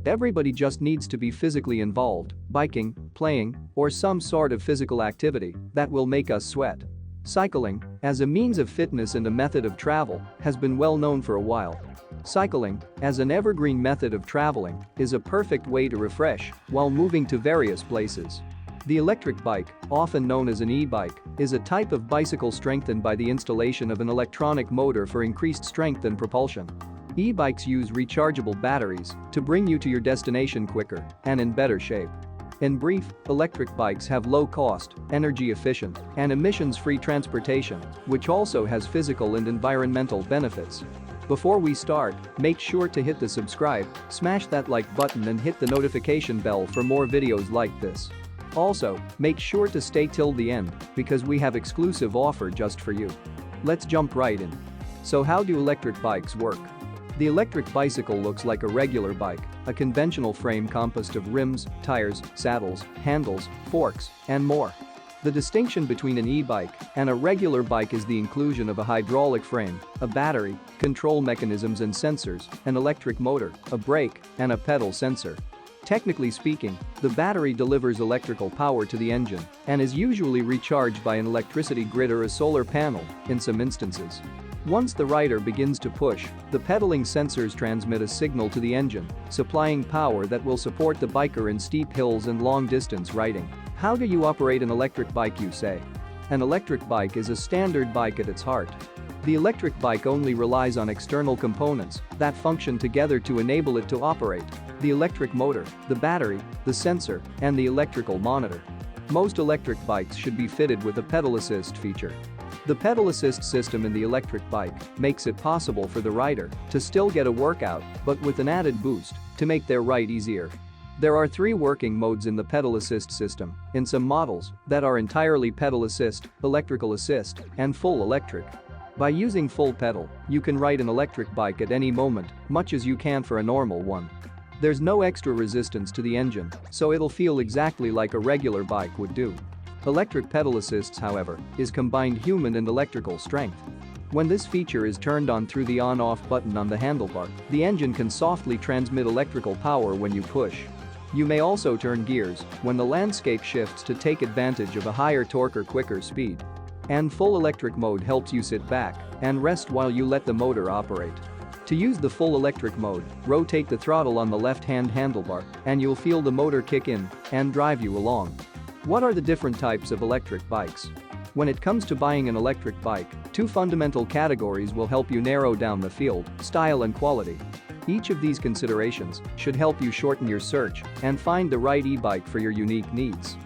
Everybody just needs to be physically involved, biking, playing, or some sort of physical activity that will make us sweat. Cycling, as a means of fitness and a method of travel, has been well known for a while. Cycling, as an evergreen method of traveling, is a perfect way to refresh while moving to various places. The electric bike, often known as an e-bike, is a type of bicycle strengthened by the installation of an electronic motor for increased strength and propulsion. E-bikes use rechargeable batteries to bring you to your destination quicker and in better shape. In brief, electric bikes have low cost, energy efficient, and emissions-free transportation, which also has physical and environmental benefits. Before we start, make sure to hit the subscribe, smash that like button and hit the notification bell for more videos like this. Also, make sure to stay till the end because we have exclusive offer just for you. Let's jump right in. So how do electric bikes work? The electric bicycle looks like a regular bike, a conventional frame composed of rims, tires, saddles, handles, forks, and more. The distinction between an e-bike and a regular bike is the inclusion of a hydraulic frame, a battery, control mechanisms and sensors, an electric motor, a brake, and a pedal sensor. Technically speaking, the battery delivers electrical power to the engine and is usually recharged by an electricity grid or a solar panel in some instances. Once the rider begins to push, the pedaling sensors transmit a signal to the engine, supplying power that will support the biker in steep hills and long-distance riding. How do you operate an electric bike, you say? An electric bike is a standard bike at its heart. The electric bike only relies on external components that function together to enable it to operate: the electric motor, the battery, the sensor, and the electrical monitor. Most electric bikes should be fitted with a pedal assist feature. The pedal assist system in the electric bike makes it possible for the rider to still get a workout, but with an added boost to make their ride easier. There are 3 working modes in the pedal assist system, in some models that are entirely pedal assist, electrical assist, and full electric. By using full pedal, you can ride an electric bike at any moment, much as you can for a normal one. There's no extra resistance to the engine, so it'll feel exactly like a regular bike would do. Electric pedal assists, however, is combined human and electrical strength. When this feature is turned on through the on-off button on the handlebar, the engine can softly transmit electrical power when you push. You may also turn gears when the landscape shifts to take advantage of a higher torque or quicker speed. And full electric mode helps you sit back and rest while you let the motor operate. To use the full electric mode, rotate the throttle on the left-hand handlebar and you'll feel the motor kick in and drive you along. What are the different types of electric bikes? When it comes to buying an electric bike, 2 fundamental categories will help you narrow down the field: style and quality. Each of these considerations should help you shorten your search and find the right e-bike for your unique needs.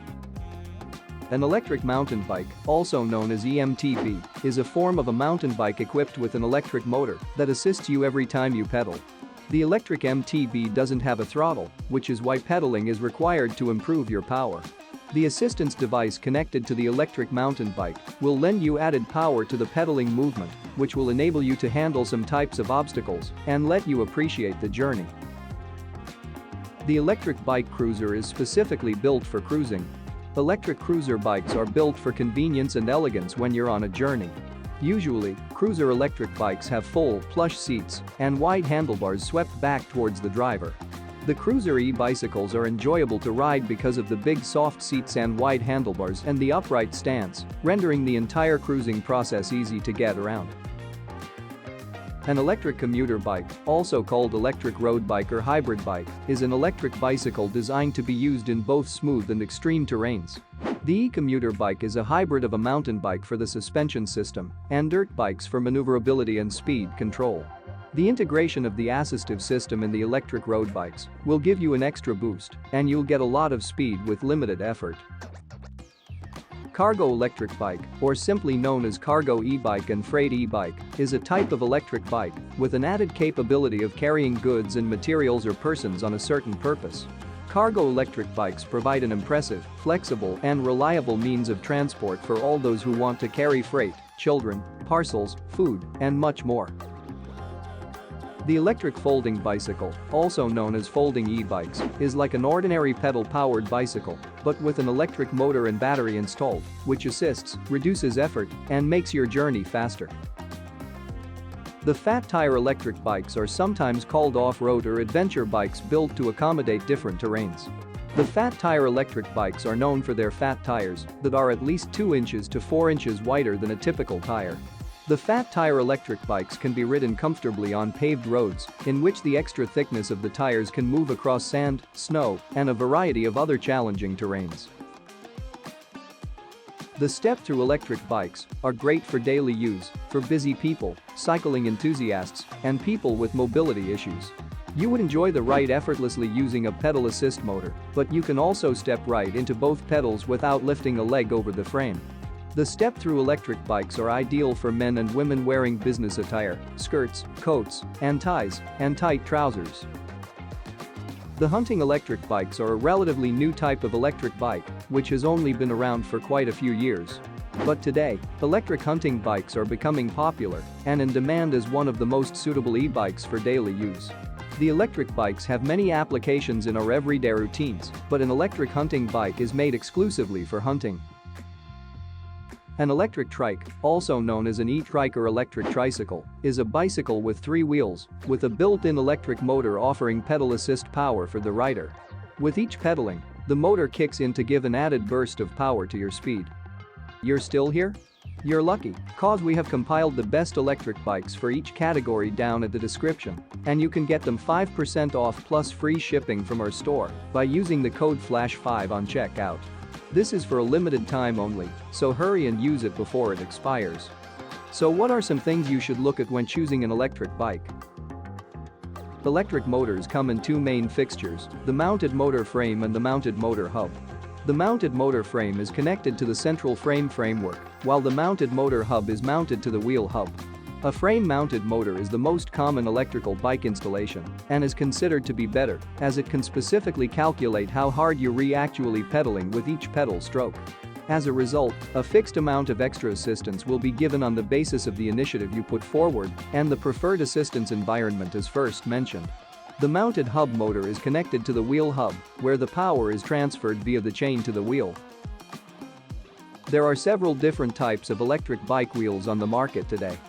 An electric mountain bike, also known as EMTB, is a form of a mountain bike equipped with an electric motor that assists you every time you pedal. The electric MTB doesn't have a throttle, which is why pedaling is required to improve your power. The assistance device connected to the electric mountain bike will lend you added power to the pedaling movement, which will enable you to handle some types of obstacles and let you appreciate the journey. The electric bike cruiser is specifically built for cruising. Electric cruiser bikes are built for convenience and elegance when you're on a journey. Usually, cruiser electric bikes have full, plush seats and wide handlebars swept back towards the driver. The cruiser e-bicycles are enjoyable to ride because of the big soft seats and wide handlebars and the upright stance, rendering the entire cruising process easy to get around. An electric commuter bike, also called electric road bike or hybrid bike, is an electric bicycle designed to be used in both smooth and extreme terrains. The e-commuter bike is a hybrid of a mountain bike for the suspension system and dirt bikes for maneuverability and speed control. The integration of the assistive system in the electric road bikes will give you an extra boost, and you'll get a lot of speed with limited effort. Cargo electric bike, or simply known as cargo e-bike and freight e-bike, is a type of electric bike with an added capability of carrying goods and materials or persons on a certain purpose. Cargo electric bikes provide an impressive, flexible, and reliable means of transport for all those who want to carry freight, children, parcels, food, and much more. The electric folding bicycle, also known as folding e-bikes, is like an ordinary pedal-powered bicycle, but with an electric motor and battery installed, which assists, reduces effort, and makes your journey faster. The fat tire electric bikes are sometimes called off-road or adventure bikes built to accommodate different terrains. The fat tire electric bikes are known for their fat tires that are at least 2 inches to 4 inches wider than a typical tire. The fat tire electric bikes can be ridden comfortably on paved roads, in which the extra thickness of the tires can move across sand, snow, and a variety of other challenging terrains. The Step-Thru electric bikes are great for daily use, for busy people, cycling enthusiasts, and people with mobility issues. You would enjoy the ride effortlessly using a pedal assist motor, but you can also step right into both pedals without lifting a leg over the frame. The Step-Thru electric bikes are ideal for men and women wearing business attire, skirts, coats, and ties, and tight trousers. The hunting electric bikes are a relatively new type of electric bike, which has only been around for quite a few years. But today, electric hunting bikes are becoming popular and in demand as one of the most suitable e-bikes for daily use. The electric bikes have many applications in our everyday routines, but an electric hunting bike is made exclusively for hunting. An electric trike, also known as an e-trike or electric tricycle, is a bicycle with 3 wheels, with a built-in electric motor offering pedal assist power for the rider. With each pedaling, the motor kicks in to give an added burst of power to your speed. You're still here? You're lucky, cause we have compiled the best electric bikes for each category down at the description, and you can get them 5% off plus free shipping from our store by using the code FLASH5 on checkout. This is for a limited time only, so hurry and use it before it expires. So what are some things you should look at when choosing an electric bike? Electric motors come in 2 main fixtures, the mounted motor frame and the mounted motor hub. The mounted motor frame is connected to the central frame framework, while the mounted motor hub is mounted to the wheel hub. A frame-mounted motor is the most common electrical bike installation and is considered to be better as it can specifically calculate how hard you're actually pedaling with each pedal stroke. As a result, a fixed amount of extra assistance will be given on the basis of the initiative you put forward and the preferred assistance environment as first mentioned. The mounted hub motor is connected to the wheel hub, where the power is transferred via the chain to the wheel. There are several different types of electric bike wheels on the market today.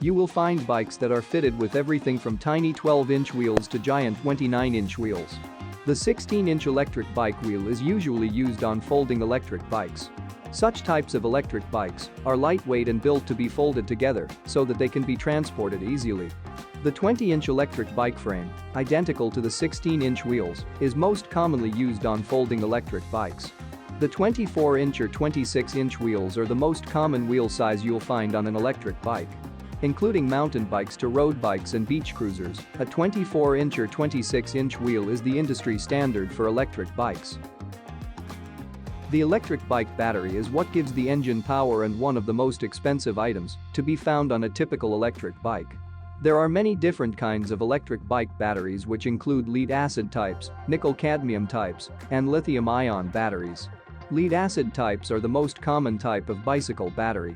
You will find bikes that are fitted with everything from tiny 12-inch wheels to giant 29-inch wheels. The 16-inch electric bike wheel is usually used on folding electric bikes. Such types of electric bikes are lightweight and built to be folded together so that they can be transported easily. The 20-inch electric bike frame, identical to the 16-inch wheels, is most commonly used on folding electric bikes. The 24-inch or 26-inch wheels are the most common wheel size you'll find on an electric bike. Including mountain bikes to road bikes and beach cruisers, a 24-inch or 26-inch wheel is the industry standard for electric bikes. The electric bike battery is what gives the engine power and one of the most expensive items to be found on a typical electric bike. There are many different kinds of electric bike batteries which include lead-acid types, nickel-cadmium types, and lithium-ion batteries. Lead-acid types are the most common type of bicycle battery.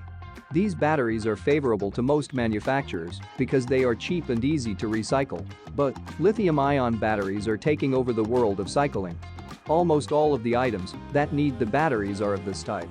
These batteries are favorable to most manufacturers because they are cheap and easy to recycle. But lithium-ion batteries are taking over the world of cycling. Almost all of the items that need the batteries are of this type.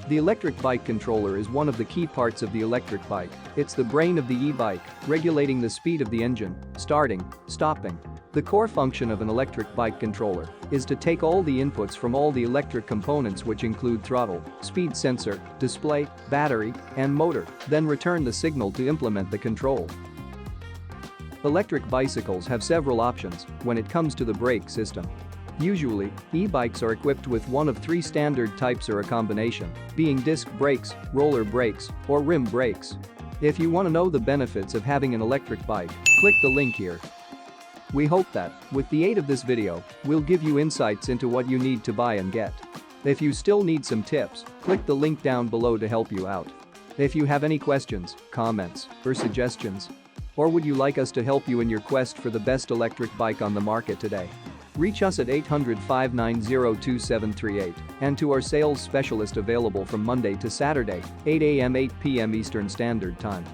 The electric bike controller is one of the key parts of the electric bike. It's the brain of the e-bike, regulating the speed of the engine, starting, stopping. The core function of an electric bike controller is to take all the inputs from all the electric components which include throttle, speed sensor, display, battery, and motor, then return the signal to implement the control. Electric bicycles have several options when it comes to the brake system. Usually, e-bikes are equipped with one of 3 standard types or a combination, being disc brakes, roller brakes, or rim brakes. If you want to know the benefits of having an electric bike, click the link here. We hope that, with the aid of this video, we'll give you insights into what you need to buy and get. If you still need some tips, click the link down below to help you out. If you have any questions, comments, or suggestions, or would you like us to help you in your quest for the best electric bike on the market today? Reach us at 800-590-2738 and to our sales specialist available from Monday to Saturday, 8 a.m. 8 p.m. Eastern Standard Time.